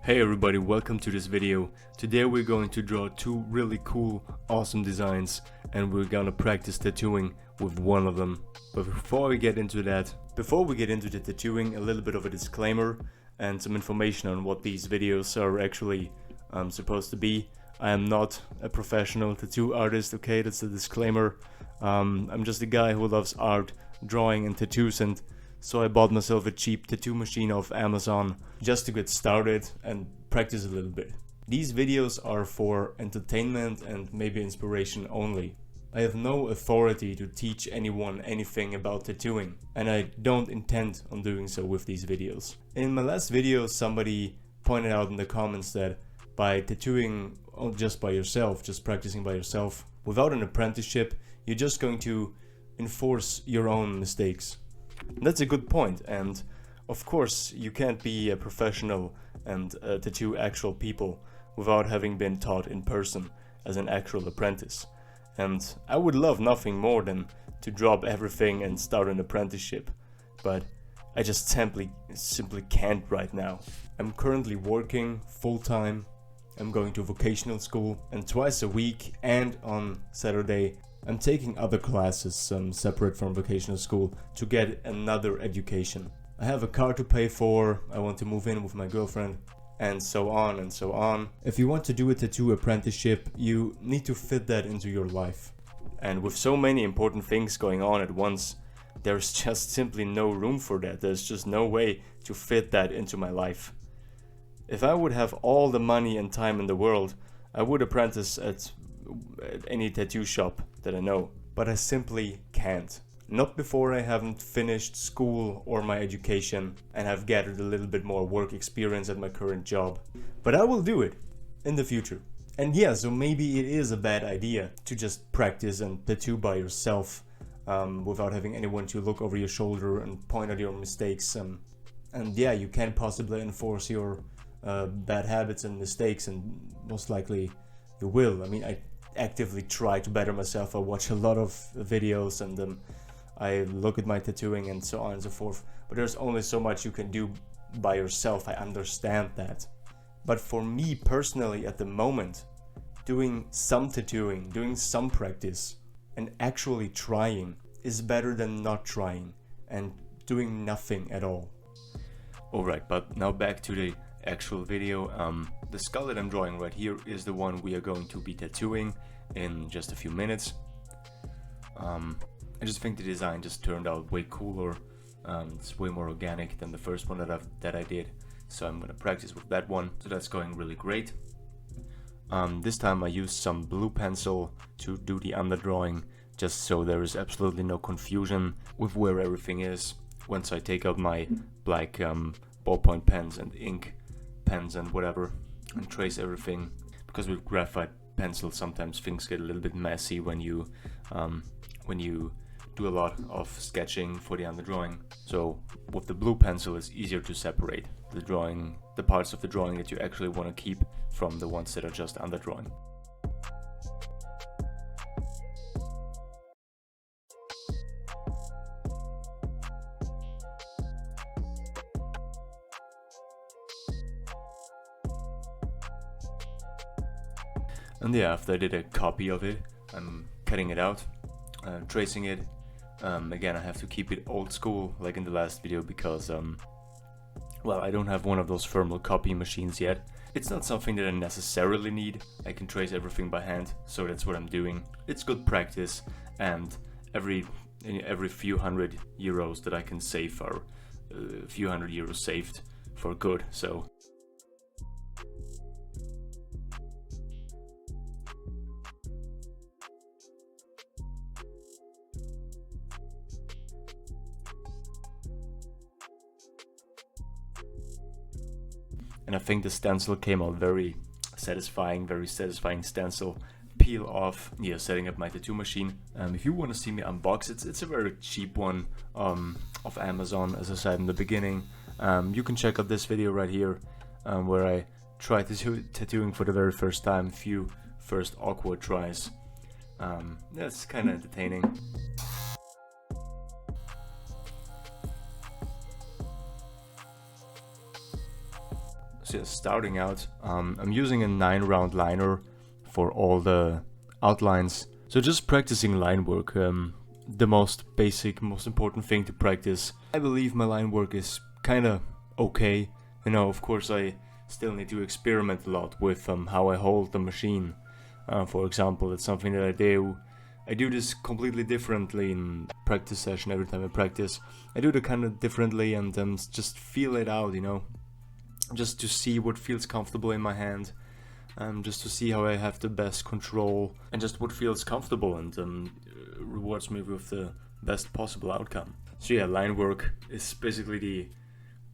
Hey everybody, welcome to this video. Today we're going to draw two really cool, awesome designs and we're gonna practice tattooing with one of them. But before we get into the tattooing, a little bit of a disclaimer and some information on what these videos are actually supposed to be. I am not a professional tattoo artist, okay, that's a disclaimer. I'm just a guy who loves art, drawing and tattoos, and so I bought myself a cheap tattoo machine off Amazon just to get started and practice a little bit. These videos are for entertainment and maybe inspiration only. I have no authority to teach anyone anything about tattooing, and I don't intend on doing so with these videos. In my last video, somebody pointed out in the comments that by tattooing just by yourself, just practicing by yourself, without an apprenticeship, you're just going to enforce your own mistakes. That's a good point, and of course you can't be a professional and tattoo actual people without having been taught in person as an actual apprentice. And I would love nothing more than to drop everything and start an apprenticeship, but I just simply can't right now. I'm currently working full-time, I'm going to vocational school, and twice a week and on Saturday I'm taking other classes separate from vocational school to get another education. I have a car to pay for, I want to move in with my girlfriend, and so on and so on. If you want to do a tattoo apprenticeship, you need to fit that into your life. And with so many important things going on at once, there's just simply no room for that. There's just no way to fit that into my life. If I would have all the money and time in the world, I would apprentice at any tattoo shop that I know, but I simply can't. Not before I haven't finished school or my education and have gathered a little bit more work experience at my current job. But I will do it in the future. And yeah, so maybe it is a bad idea to just practice and tattoo by yourself without having anyone to look over your shoulder and point out your mistakes. And yeah, you can possibly enforce your bad habits and mistakes, and most likely you will. I mean, I actively try to better myself. I watch a lot of videos and I look at my tattooing and so on and so forth, but there's only so much you can do by yourself. I understand that, but for me personally at the moment, doing some tattooing, doing some practice and actually trying is better than not trying and doing nothing at all. Alright, but now back to the actual video. The skull that I'm drawing right here is the one we are going to be tattooing in just a few minutes. I just think the design just turned out way cooler. It's way more organic than the first one that I did, so I'm gonna practice with that one. So that's going really great. This time I used some blue pencil to do the underdrawing, just so there is absolutely no confusion with where everything is once I take out my black ballpoint pens and ink pens and whatever and trace everything, because with graphite pencil sometimes things get a little bit messy when you do a lot of sketching for the underdrawing. So with the blue pencil it's easier to separate the parts of the drawing that you actually want to keep from the ones that are just underdrawing. And yeah, after I did a copy of it, I'm cutting it out, tracing it. Again, I have to keep it old school like in the last video because, well, I don't have one of those thermal copy machines yet. It's not something that I necessarily need. I can trace everything by hand, so that's what I'm doing. It's good practice, and every few hundred euros that I can save are a few hundred euros saved for good, so. And I think the stencil came out very satisfying stencil. Peel off, yeah, setting up my tattoo machine. If you want to see me unbox it, it's a very cheap one of Amazon, as I said in the beginning. You can check out this video right here where I tried tattooing for the very first time, few first awkward tries. That's kind of entertaining. So starting out, I'm using a 9-round liner for all the outlines. So just practicing line work, the most basic, most important thing to practice. I believe my line work is kinda okay. You know, of course I still need to experiment a lot with how I hold the machine. For example, it's something that I do. I do this completely differently in practice session. Every time I practice, I do it kind of differently and just feel it out, you know, just to see what feels comfortable in my hand, just to see how I have the best control and just what feels comfortable and rewards me with the best possible outcome. So yeah, line work is basically the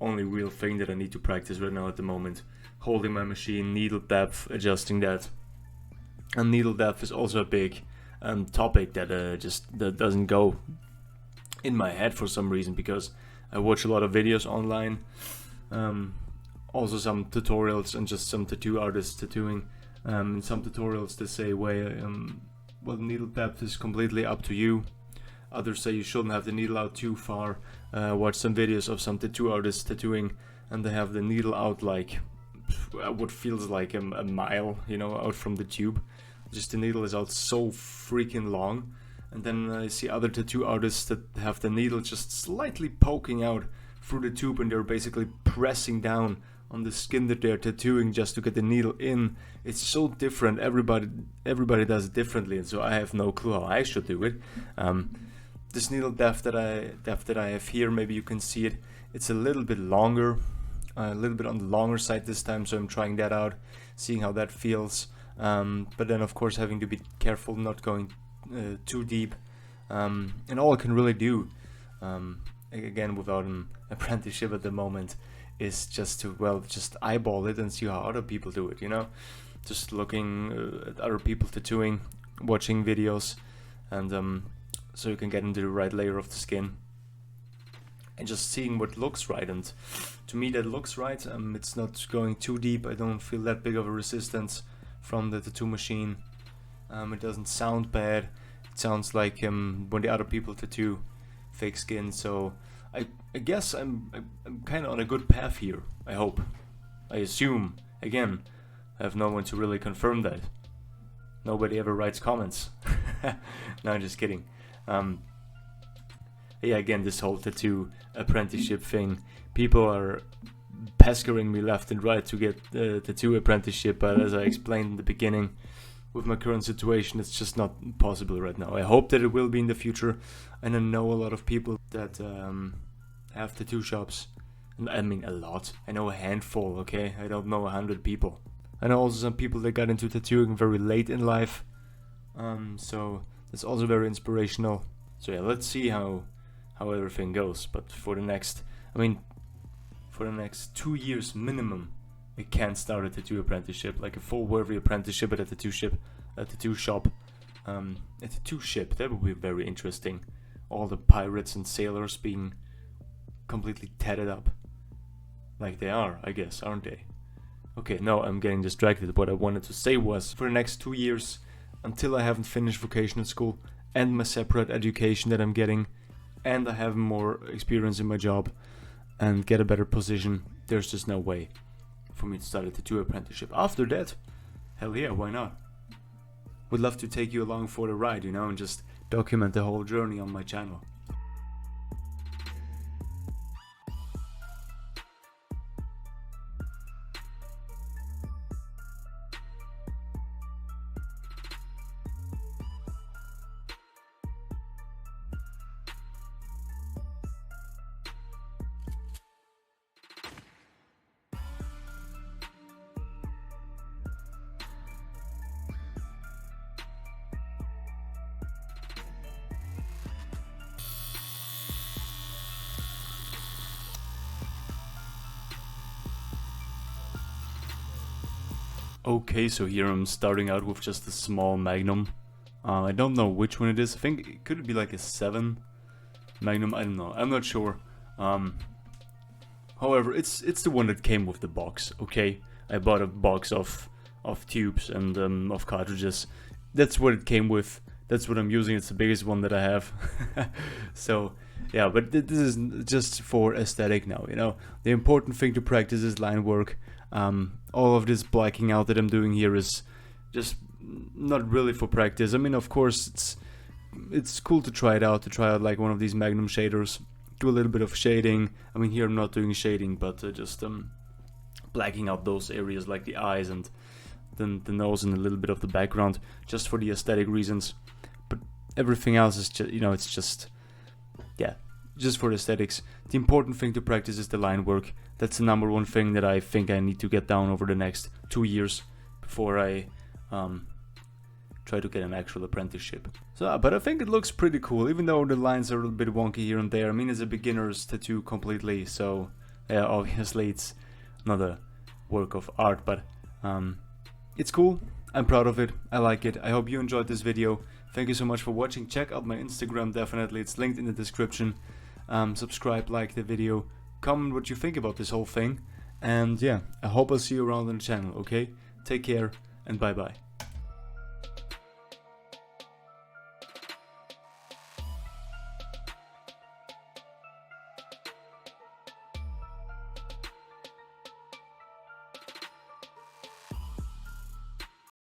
only real thing that I need to practice right now at the moment. Holding my machine, needle depth, adjusting that. And needle depth is also a big topic that that doesn't go in my head for some reason, because I watch a lot of videos online, also some tutorials and just some tattoo artists tattooing. In some tutorials they say, well, needle depth is completely up to you. Others say you shouldn't have the needle out too far. Watch some videos of some tattoo artists tattooing, and they have the needle out like what feels like a mile, you know, out from the tube. Just the needle is out so freaking long. And then I see other tattoo artists that have the needle just slightly poking out through the tube, and they're basically pressing down on the skin that they're tattooing just to get the needle in. It's so different. Everybody does it differently, and so I have no clue how I should do it. This needle depth that I have here, maybe you can see it. It's a little bit longer, a little bit on the longer side this time, so I'm trying that out, seeing how that feels. But then of course having to be careful not going too deep, and all I can really do, again without an apprenticeship at the moment, is just to just eyeball it and see how other people do it, you know, just looking at other people tattooing, watching videos, and so you can get into the right layer of the skin and just seeing what looks right. And to me that looks right. It's not going too deep. I don't feel that big of a resistance from the tattoo machine. It doesn't sound bad. It sounds like when the other people tattoo fake skin. So I guess I'm kind of on a good path here. I hope. I assume. Again, I have no one to really confirm that. Nobody ever writes comments. No, I'm just kidding. Yeah, again, this whole tattoo apprenticeship thing. People are pestering me left and right to get the tattoo apprenticeship, but as I explained in the beginning, with my current situation, it's just not possible right now. I hope that it will be in the future, and I know a lot of people that have tattoo shops. And I mean a lot. I know a handful, okay? I don't know 100 people. I know also some people that got into tattooing very late in life, so that's also very inspirational. So yeah, let's see how everything goes. But for the next 2 years minimum, I can't start a tattoo apprenticeship, like a full worthy apprenticeship at a tattoo shop, a tattoo ship. That would be very interesting. All the pirates and sailors being completely tatted up, like they are, I guess, aren't they? Okay, no, I'm getting distracted. What I wanted to say was, for the next 2 years, until I haven't finished vocational school and my separate education that I'm getting, and I have more experience in my job and get a better position, there's just no way for me to start a tattoo apprenticeship. After that, hell yeah, why not? Would love to take you along for the ride, you know, and just document the whole journey on my channel. Okay, so here I'm starting out with just a small Magnum. I don't know which one it is. I think it could be like a 7 Magnum. I don't know. I'm not sure. However, it's the one that came with the box. Okay, I bought a box of tubes and of cartridges. That's what it came with. That's what I'm using. It's the biggest one that I have. So yeah, but this is just for aesthetic now. You know, the important thing to practice is line work. All of this blacking out that I'm doing here is just not really for practice. I mean, of course, it's cool to try it out, like one of these Magnum shaders, do a little bit of shading. I mean, here I'm not doing shading, but just blacking out those areas like the eyes and then the nose and a little bit of the background, just for the aesthetic reasons. But everything else is just, it's just, yeah, just for aesthetics. The important thing to practice is the line work. That's the number one thing that I think I need to get down over the next 2 years before I try to get an actual apprenticeship. So, but I think it looks pretty cool, even though the lines are a little bit wonky here and there. I mean, it's a beginner's tattoo completely, so yeah, obviously it's not a work of art, but it's cool. I'm proud of it. I like it. I hope you enjoyed this video. Thank you so much for watching. Check out my Instagram, definitely. It's linked in the description. Subscribe, like the video, comment what you think about this whole thing, and yeah, I hope I'll see you around on the channel, okay? Take care, and bye bye.